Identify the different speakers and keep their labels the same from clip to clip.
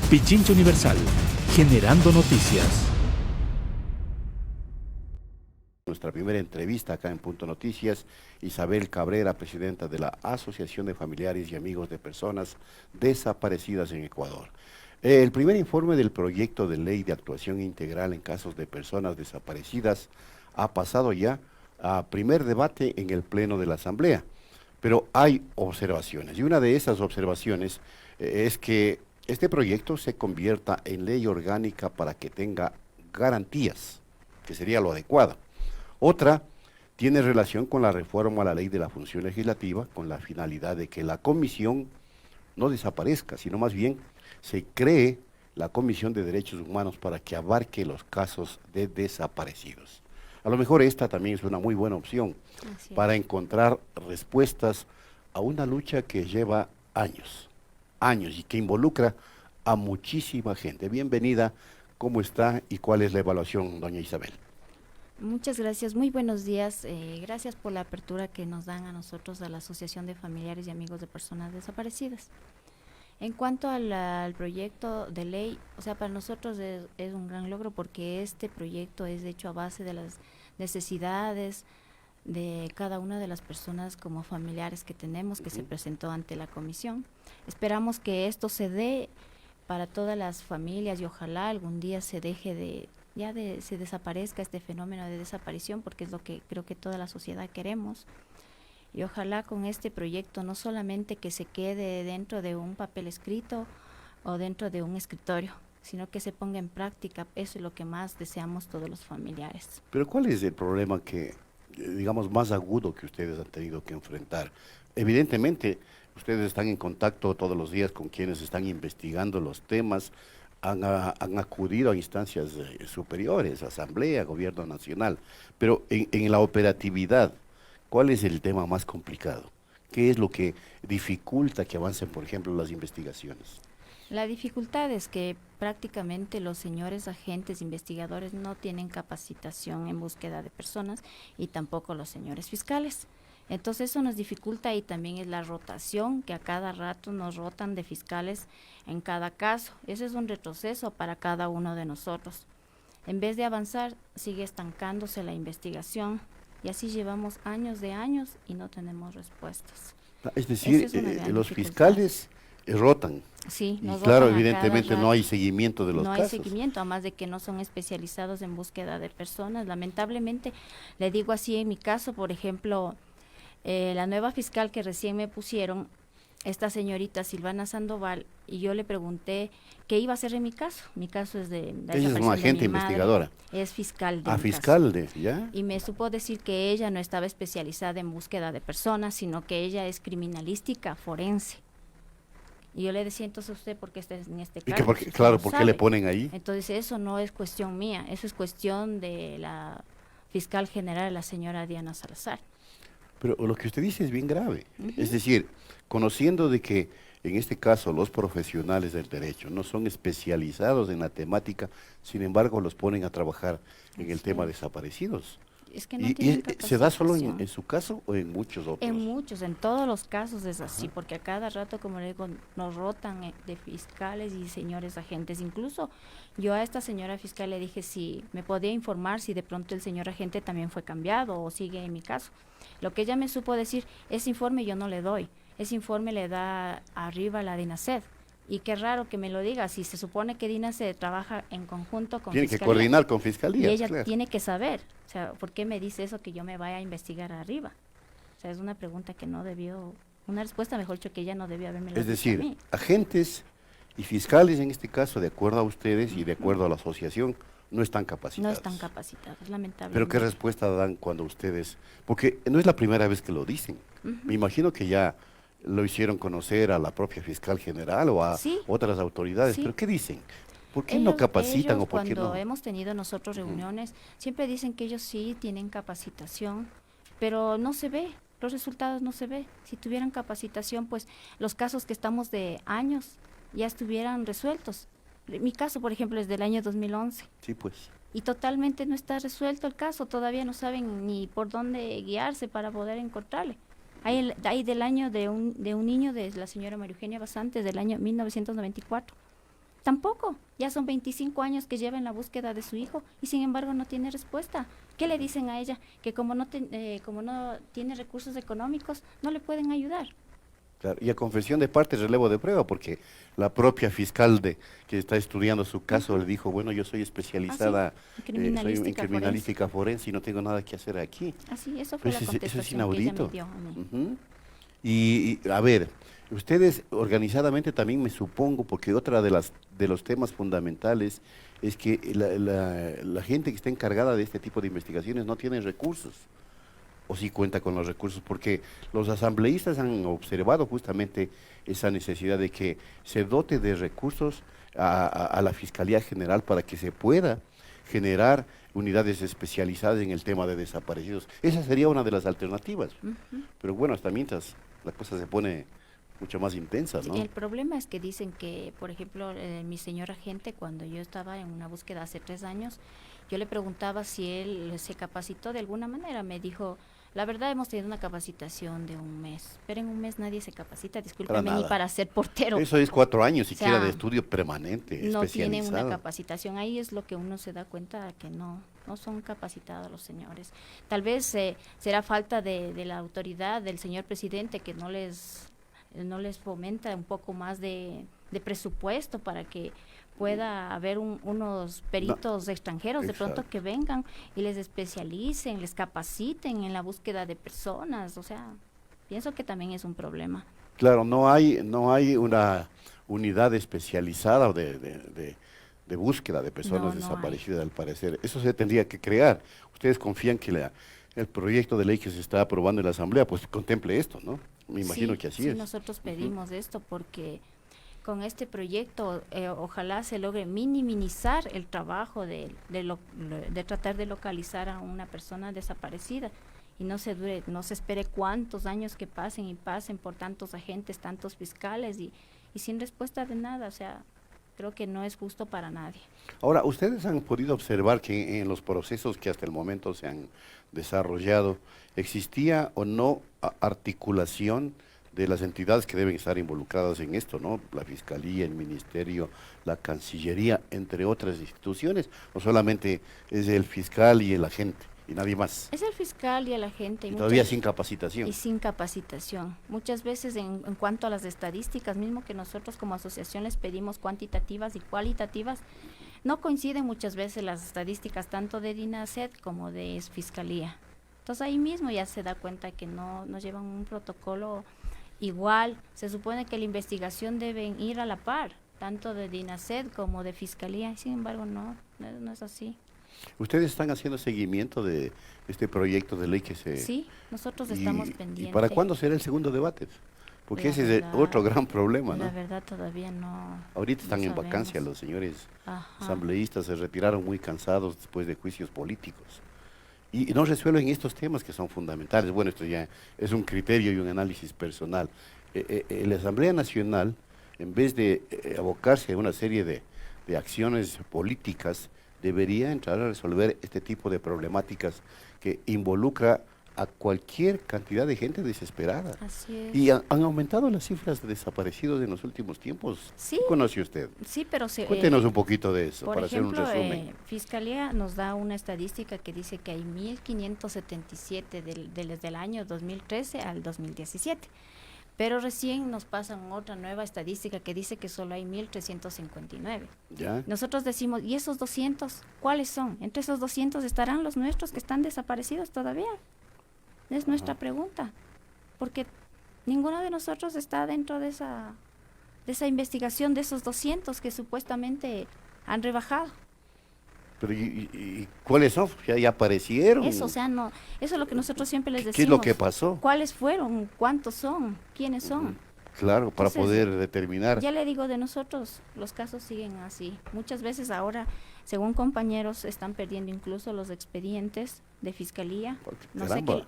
Speaker 1: Pichincha Universal, generando noticias.
Speaker 2: Nuestra primera entrevista acá en Punto Noticias, Isabel Cabrera, presidenta de la Asociación de Familiares y Amigos de Personas Desaparecidas en Ecuador. El primer informe del proyecto de ley de actuación integral en casos de personas desaparecidas ha pasado ya a primer debate en el Pleno de la Asamblea, pero hay observaciones, y una de esas observaciones es que este proyecto se convierta en ley orgánica para que tenga garantías, que sería lo adecuado. Otra tiene relación con la reforma a la ley de la función legislativa, con la finalidad de que la comisión no desaparezca, sino más bien se cree la Comisión de Derechos Humanos para que abarque los casos de desaparecidos. A lo mejor esta también es una muy buena opción para encontrar respuestas a una lucha que lleva años, y que involucra a muchísima gente. Bienvenida, ¿cómo está y cuál es la evaluación, doña Isabel?
Speaker 3: Muchas gracias, muy buenos días. Gracias por la apertura que nos dan a nosotros, a la Asociación de Familiares y Amigos de Personas Desaparecidas. En cuanto al proyecto de ley, o sea, para nosotros es un gran logro porque este proyecto es hecho a base de las necesidades de cada una de las personas como familiares que tenemos, que se presentó ante la comisión. Esperamos que esto se dé para todas las familias y ojalá algún día se deje de se desaparezca este fenómeno de desaparición, porque es lo que creo que toda la sociedad queremos. Y ojalá con este proyecto no solamente que se quede dentro de un papel escrito o dentro de un escritorio, sino que se ponga en práctica. Eso es lo que más deseamos todos los familiares.
Speaker 2: Pero ¿cuál es el problema que, digamos, más agudo que ustedes han tenido que enfrentar? Evidentemente, ustedes están en contacto todos los días con quienes están investigando los temas, han acudido a instancias superiores, Asamblea, Gobierno Nacional, pero en la operatividad, ¿cuál es el tema más complicado? ¿Qué es lo que dificulta que avancen, por ejemplo, las investigaciones?
Speaker 3: La dificultad es que prácticamente los señores agentes investigadores no tienen capacitación en búsqueda de personas y tampoco los señores fiscales. Entonces eso nos dificulta y también es la rotación, que a cada rato nos rotan de fiscales en cada caso. Ese es un retroceso para cada uno de nosotros. En vez de avanzar, sigue estancándose la investigación y así llevamos años y no tenemos respuestas.
Speaker 2: Es decir, los fiscales rotan.
Speaker 3: Sí,
Speaker 2: y
Speaker 3: nos
Speaker 2: claro,
Speaker 3: rotan a
Speaker 2: evidentemente
Speaker 3: cada
Speaker 2: no hay
Speaker 3: rato.
Speaker 2: seguimiento de los
Speaker 3: No
Speaker 2: casos.
Speaker 3: hay seguimiento, además de que no son especializados en búsqueda de personas. Lamentablemente, le digo así en mi caso, por ejemplo, la nueva fiscal que recién me pusieron, esta señorita Silvana Sandoval, y yo le pregunté qué iba a hacer en mi caso. Mi caso es de la
Speaker 2: Ella es una agente investigadora.
Speaker 3: Es fiscal de mi
Speaker 2: fiscal
Speaker 3: caso.
Speaker 2: ¿ya?
Speaker 3: Y me supo decir que ella no estaba especializada en búsqueda de personas, sino que ella es criminalística forense. Y yo le decía, entonces usted, ¿por qué está en este caso?
Speaker 2: Claro, ¿por qué le ponen ahí?
Speaker 3: Entonces eso no es cuestión mía, eso es cuestión de la fiscal general, la señora Diana Salazar.
Speaker 2: Pero lo que usted dice es bien grave. Es decir, conociendo de que en este caso los profesionales del derecho no son especializados en la temática, sin embargo los ponen a trabajar en el tema desaparecidos.
Speaker 3: Es que no tienen
Speaker 2: ¿Se da solo en su caso o en muchos otros?
Speaker 3: En muchos, en todos los casos es así, porque a cada rato, como le digo, nos rotan de fiscales y señores agentes. Incluso yo a esta señora fiscal le dije si me podía informar si de pronto el señor agente también fue cambiado o sigue en mi caso. Lo que ella me supo decir, ese informe yo no le doy, ese informe le da arriba la DINASED. Y qué raro que me lo diga, si se supone que DINASED trabaja en conjunto con
Speaker 2: Tiene que coordinar con Fiscalía.
Speaker 3: Y ella tiene que saber, o sea, ¿por qué me dice eso que yo me vaya a investigar arriba? O sea, es una pregunta que no debió, una respuesta mejor dicho que ella no debió haberme dicho a mí.
Speaker 2: Es decir, agentes y fiscales en este caso, de acuerdo a ustedes y de acuerdo a la asociación, no están capacitados.
Speaker 3: No están capacitados, lamentablemente.
Speaker 2: Pero ¿qué respuesta dan cuando ustedes, porque no es la primera vez que lo dicen, me imagino que ya lo hicieron conocer a la propia fiscal general o a otras autoridades, pero ¿qué dicen? ¿Por qué no capacitan o por qué no?
Speaker 3: Cuando hemos tenido nosotros reuniones, siempre dicen que ellos sí tienen capacitación, pero no se ve, los resultados no se ve. Si tuvieran capacitación, pues los casos que estamos de años ya estuvieran resueltos. Mi caso, por ejemplo, es del año 2011.
Speaker 2: Sí, pues.
Speaker 3: Y totalmente no está resuelto el caso, todavía no saben ni por dónde guiarse para poder encontrarle. Hay del año de un niño de la señora María Eugenia Basantes del año 1994. Tampoco, ya son 25 años que lleva en la búsqueda de su hijo y sin embargo no tiene respuesta. ¿Qué le dicen a ella? Que como no tiene recursos económicos, no le pueden ayudar.
Speaker 2: Claro, y a confesión de parte, relevo de prueba, porque la propia fiscal que está estudiando su caso le dijo, bueno, yo soy especializada, soy en criminalística forense y no tengo nada que hacer aquí.
Speaker 3: Así, eso fue la contestación
Speaker 2: eso es inaudito.
Speaker 3: que ella me dio a mí.
Speaker 2: Y, a ver, ustedes organizadamente también me supongo, porque otra de los temas fundamentales es que la gente que está encargada de este tipo de investigaciones no tiene recursos, o sí cuenta con los recursos, porque los asambleístas han observado justamente esa necesidad de que se dote de recursos a la Fiscalía General para que se pueda generar unidades especializadas en el tema de desaparecidos. Esa sería una de las alternativas. Pero bueno, hasta mientras la cosa se pone mucho más intensa, ¿no?
Speaker 3: Sí, el problema es que dicen que, por ejemplo, mi señor agente, cuando yo estaba en una búsqueda hace 3 años, yo le preguntaba si él se capacitó de alguna manera. Me dijo, la verdad hemos tenido una capacitación de 1 mes, pero en 1 mes nadie se capacita, discúlpeme, ni para ser portero.
Speaker 2: Eso es 4 años siquiera de estudio permanente,
Speaker 3: no
Speaker 2: especializado.
Speaker 3: Tienen una capacitación, ahí es lo que uno se da cuenta que no son capacitados los señores. Tal vez será falta de la autoridad del señor presidente que no les fomenta un poco más de presupuesto para que pueda haber unos peritos extranjeros de pronto que vengan y les especialicen, les capaciten en la búsqueda de personas. O sea, pienso que también es un problema.
Speaker 2: Claro, no hay una unidad especializada de búsqueda de personas desaparecidas, al parecer. Eso se tendría que crear. ¿Ustedes confían que el proyecto de ley que se está aprobando en la Asamblea pues contemple esto, no? Me imagino que así es.
Speaker 3: Sí, nosotros pedimos esto porque con este proyecto ojalá se logre minimizar el trabajo de tratar de localizar a una persona desaparecida y no se espere cuántos años que pasen por tantos agentes, tantos fiscales y sin respuesta de nada. O sea, creo que no es justo para nadie.
Speaker 2: Ahora, ¿ustedes han podido observar que en los procesos que hasta el momento se han desarrollado, existía o no articulación de las entidades que deben estar involucradas en esto, ¿no? La Fiscalía, el Ministerio, la Cancillería, entre otras instituciones, o solamente es el fiscal y el agente y nadie más?
Speaker 3: Es el fiscal y el agente.
Speaker 2: Y todavía sin capacitación.
Speaker 3: Y sin capacitación. Muchas veces en cuanto a las estadísticas, mismo que nosotros como asociación les pedimos cuantitativas y cualitativas, no coinciden muchas veces las estadísticas tanto de DINASED como de Fiscalía. Entonces ahí mismo ya se da cuenta que no llevan un protocolo igual. Se supone que la investigación deben ir a la par, tanto de DINASED como de Fiscalía, y sin embargo no es así.
Speaker 2: ¿Ustedes están haciendo seguimiento de este proyecto de ley que se...?
Speaker 3: Sí, nosotros estamos pendientes.
Speaker 2: ¿Y para cuándo será el segundo debate? Porque ese es otro gran problema, ¿no?
Speaker 3: La verdad todavía no.
Speaker 2: Ahorita están en vacancia los señores asambleístas, se retiraron muy cansados después de juicios políticos. Y no resuelven estos temas que son fundamentales. Bueno, esto ya es un criterio y un análisis personal. La Asamblea Nacional, en vez de abocarse a una serie de acciones políticas, debería entrar a resolver este tipo de problemáticas que involucra a cualquier cantidad de gente desesperada.
Speaker 3: Así es.
Speaker 2: Y han aumentado las cifras de desaparecidos en los últimos tiempos.
Speaker 3: Sí.
Speaker 2: ¿Qué conoce usted?
Speaker 3: Sí, pero
Speaker 2: cuéntenos un poquito de eso, para
Speaker 3: ejemplo,
Speaker 2: hacer un resumen.
Speaker 3: Fiscalía nos da una estadística que dice que hay 1.577 desde el año 2013 al 2017. Pero recién nos pasan otra nueva estadística que dice que solo hay 1.359.
Speaker 2: ¿Ya?
Speaker 3: Nosotros decimos, ¿y esos 200 cuáles son? Entre esos 200 estarán los nuestros que están desaparecidos todavía. Es nuestra pregunta, porque ninguno de nosotros está dentro de esa investigación de esos 200 que supuestamente han rebajado.
Speaker 2: Pero ¿y cuáles son? Ya aparecieron.
Speaker 3: Eso, o sea, no, eso es lo que nosotros siempre les decimos.
Speaker 2: ¿Qué es lo que pasó?
Speaker 3: ¿Cuáles fueron? ¿Cuántos son? ¿Quiénes son?
Speaker 2: Claro, para
Speaker 3: Entonces,
Speaker 2: poder determinar.
Speaker 3: Ya le digo, de nosotros los casos siguen así. Muchas veces ahora, según compañeros, están perdiendo incluso los expedientes de Fiscalía.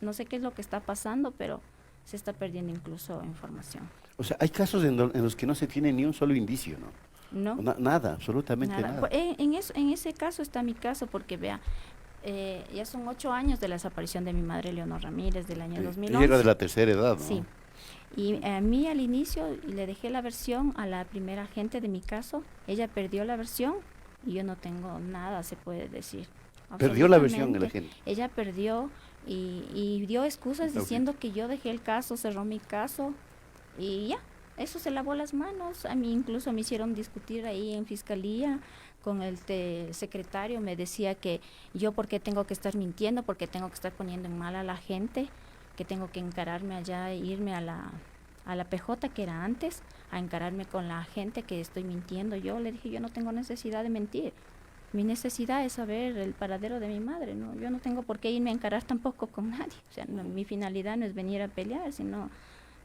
Speaker 3: No sé qué es lo que está pasando, pero se está perdiendo incluso información.
Speaker 2: O sea, hay casos en los que no se tiene ni un solo indicio, ¿no?
Speaker 3: No.
Speaker 2: Nada, absolutamente nada.
Speaker 3: En ese caso está mi caso, porque vea, ya son 8 años de la desaparición de mi madre Leonor Ramírez, del año 2011.
Speaker 2: Ella era de la tercera edad, ¿no?
Speaker 3: Sí. Y a mí al inicio le dejé la versión a la primera agente de mi caso, ella perdió la versión y yo no tengo nada, se puede decir.
Speaker 2: Perdió la versión de la
Speaker 3: Absolutamente.
Speaker 2: gente.
Speaker 3: Ella perdió y dio excusas
Speaker 2: Ok.
Speaker 3: diciendo que yo dejé el caso, cerró mi caso y ya, eso se lavó las manos. A mí incluso me hicieron discutir ahí en fiscalía con el secretario, me decía que yo por qué tengo que estar mintiendo, porque tengo que estar poniendo en mal a la gente, que tengo que encararme allá e irme a la PJ que era antes, a encararme con la gente que estoy mintiendo. Yo le dije, yo no tengo necesidad de mentir. Mi necesidad es saber el paradero de mi madre, ¿no? Yo no tengo por qué irme a encarar tampoco con nadie. O sea, no, mi finalidad no es venir a pelear, sino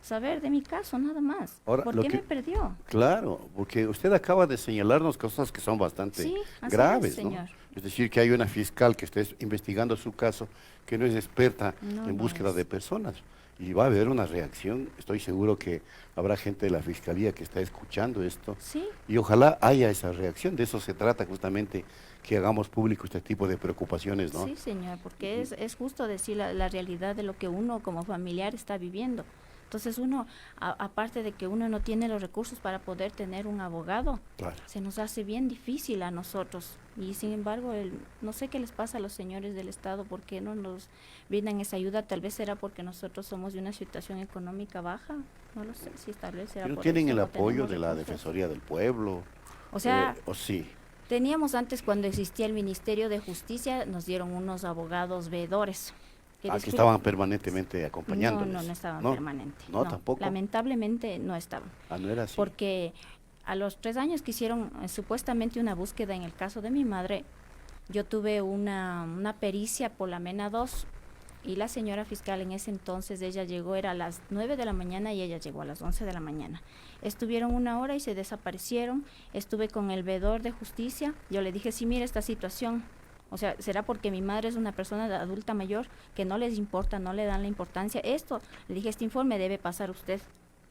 Speaker 3: saber de mi caso, nada más.
Speaker 2: Ahora,
Speaker 3: ¿Por
Speaker 2: lo
Speaker 3: qué
Speaker 2: que-
Speaker 3: me perdió?
Speaker 2: Claro, porque usted acaba de señalarnos cosas que son bastante
Speaker 3: Sí, así
Speaker 2: graves,
Speaker 3: es,
Speaker 2: ¿no?
Speaker 3: señor.
Speaker 2: Es decir, que hay una fiscal que está investigando su caso, que no es experta
Speaker 3: No,
Speaker 2: en
Speaker 3: no
Speaker 2: búsqueda
Speaker 3: es.
Speaker 2: de personas. Y va a haber una reacción. Estoy seguro que habrá gente de la fiscalía que está escuchando esto.
Speaker 3: Sí,
Speaker 2: Y ojalá haya esa reacción. De eso se trata justamente, que hagamos público este tipo de preocupaciones, ¿no?
Speaker 3: sí, señor, porque es justo decir la realidad de lo que uno como familiar está viviendo. Entonces uno, aparte de que uno no tiene los recursos para poder tener un abogado,
Speaker 2: Claro.
Speaker 3: se nos hace bien difícil a nosotros. Y sin embargo, no sé qué les pasa a los señores del Estado, por qué no nos brindan esa ayuda. Tal vez será porque nosotros somos de una situación económica baja, no lo sé, si tal vez será
Speaker 2: ¿Y no
Speaker 3: por
Speaker 2: tienen
Speaker 3: eso,
Speaker 2: el
Speaker 3: o
Speaker 2: apoyo
Speaker 3: tenemos
Speaker 2: de la
Speaker 3: recursos.
Speaker 2: Defensoría del Pueblo?
Speaker 3: O sea,
Speaker 2: ¿O sí?
Speaker 3: teníamos antes, cuando existía el Ministerio de Justicia, nos dieron unos abogados veedores.
Speaker 2: Que
Speaker 3: después-
Speaker 2: estaban permanentemente acompañándoles.
Speaker 3: no estaban
Speaker 2: ¿No?
Speaker 3: permanentes.
Speaker 2: No, tampoco.
Speaker 3: Lamentablemente no estaban.
Speaker 2: Ah, no era así.
Speaker 3: Porque a los 3 años que hicieron supuestamente una búsqueda en el caso de mi madre, yo tuve una pericia por la MENA 2 y la señora fiscal en ese entonces, ella llegó, era a las 9 de la mañana y ella llegó a las 11 de la mañana. Estuvieron 1 hora y se desaparecieron. Estuve con el veedor de justicia, yo le dije, sí, mira esta situación. O sea, ¿será porque mi madre es una persona adulta mayor que no les importa, no le dan la importancia? Esto, le dije, este informe debe pasar usted,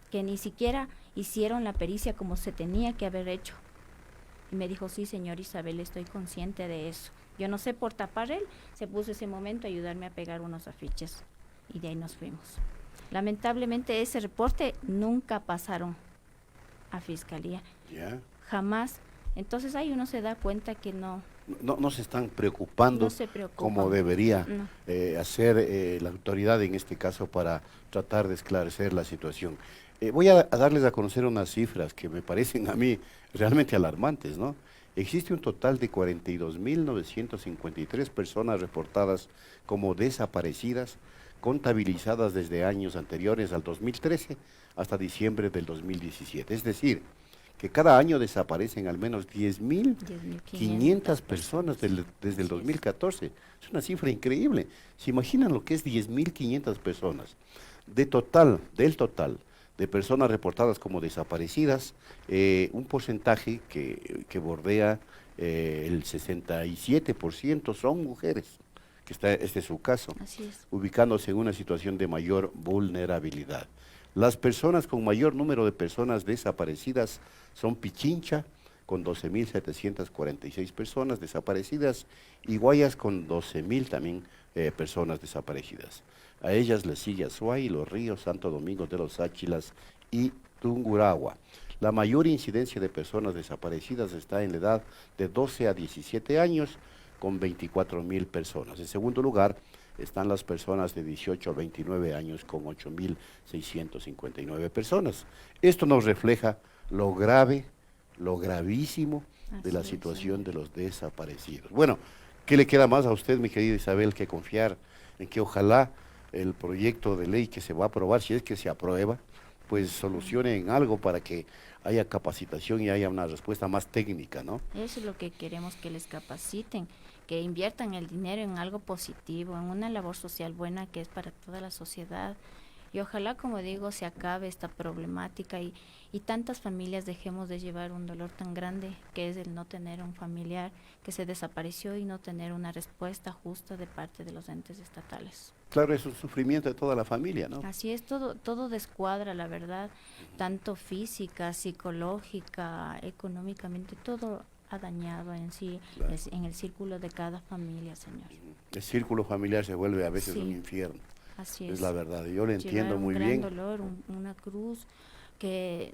Speaker 3: que ni siquiera hicieron la pericia como se tenía que haber hecho. Y me dijo, sí, señor Isabel, estoy consciente de eso. Yo no sé, por tapar él, se puso ese momento a ayudarme a pegar unos afiches. Y de ahí nos fuimos. Lamentablemente ese reporte nunca pasaron a fiscalía,
Speaker 2: Ya.
Speaker 3: jamás. Entonces ahí uno se da cuenta que no
Speaker 2: No se están preocupando
Speaker 3: se preocupan.
Speaker 2: como debería
Speaker 3: No.
Speaker 2: hacer la autoridad en este caso para tratar de esclarecer la situación. Voy a darles a conocer unas cifras que me parecen a mí realmente alarmantes, ¿no? Existe un total de 42.953 personas reportadas como desaparecidas, contabilizadas desde años anteriores al 2013 hasta diciembre del 2017. Es decir, que cada año desaparecen al menos 10.500 personas desde el 2014. Es una cifra increíble. ¿Se imaginan lo que es 10.500 personas? Del total de personas reportadas como desaparecidas, un porcentaje que bordea el 67% son mujeres, que este es su caso,
Speaker 3: Así es.
Speaker 2: ubicándose en una situación de mayor vulnerabilidad. Las personas con mayor número de personas desaparecidas son Pichincha, con 12.746 personas desaparecidas, y Guayas con 12.000 también personas desaparecidas. A ellas les sigue Azuay, Los Ríos, Santo Domingo de los Áchilas y Tungurahua. La mayor incidencia de personas desaparecidas está en la edad de 12 a 17 años, con 24.000 personas. En segundo lugar, están las personas de 18 a 29 años con 8.659 personas. Esto nos refleja lo grave, lo gravísimo de la
Speaker 3: Así es,
Speaker 2: situación
Speaker 3: señor.
Speaker 2: de los desaparecidos. Bueno, ¿qué le queda más a usted, mi querida Isabel, que confiar en que ojalá el proyecto de ley que se va a aprobar, si es que se aprueba, pues solucione en algo para que haya capacitación y haya una respuesta más técnica, ¿no?
Speaker 3: Eso es lo que queremos, que les capaciten, que inviertan el dinero en algo positivo, en una labor social buena que es para toda la sociedad. Y ojalá, como digo, se acabe esta problemática y tantas familias dejemos de llevar un dolor tan grande que es el no tener un familiar que se desapareció y no tener una respuesta justa de parte de los entes estatales.
Speaker 2: Claro, es un sufrimiento de toda la familia, ¿no?
Speaker 3: Así es, todo descuadra, la verdad, tanto física, psicológica, económicamente, todo ha dañado en sí,
Speaker 2: Claro.
Speaker 3: en el círculo de cada familia, señor.
Speaker 2: El círculo familiar se vuelve a veces
Speaker 3: Sí.
Speaker 2: un infierno.
Speaker 3: Así
Speaker 2: Es la verdad, yo lo entiendo
Speaker 3: llevar
Speaker 2: muy
Speaker 3: un gran
Speaker 2: bien.
Speaker 3: dolor, una cruz que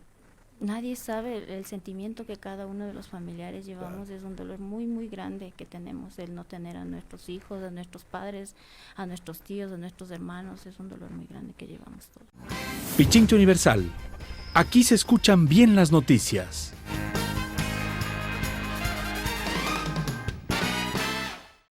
Speaker 3: nadie sabe el sentimiento que cada uno de los familiares llevamos. Es un dolor muy, muy grande que tenemos, el no tener a nuestros hijos, a nuestros padres, a nuestros tíos, a nuestros hermanos. Es un dolor muy grande que llevamos todos.
Speaker 1: Pichincha Universal. Aquí se escuchan bien las noticias.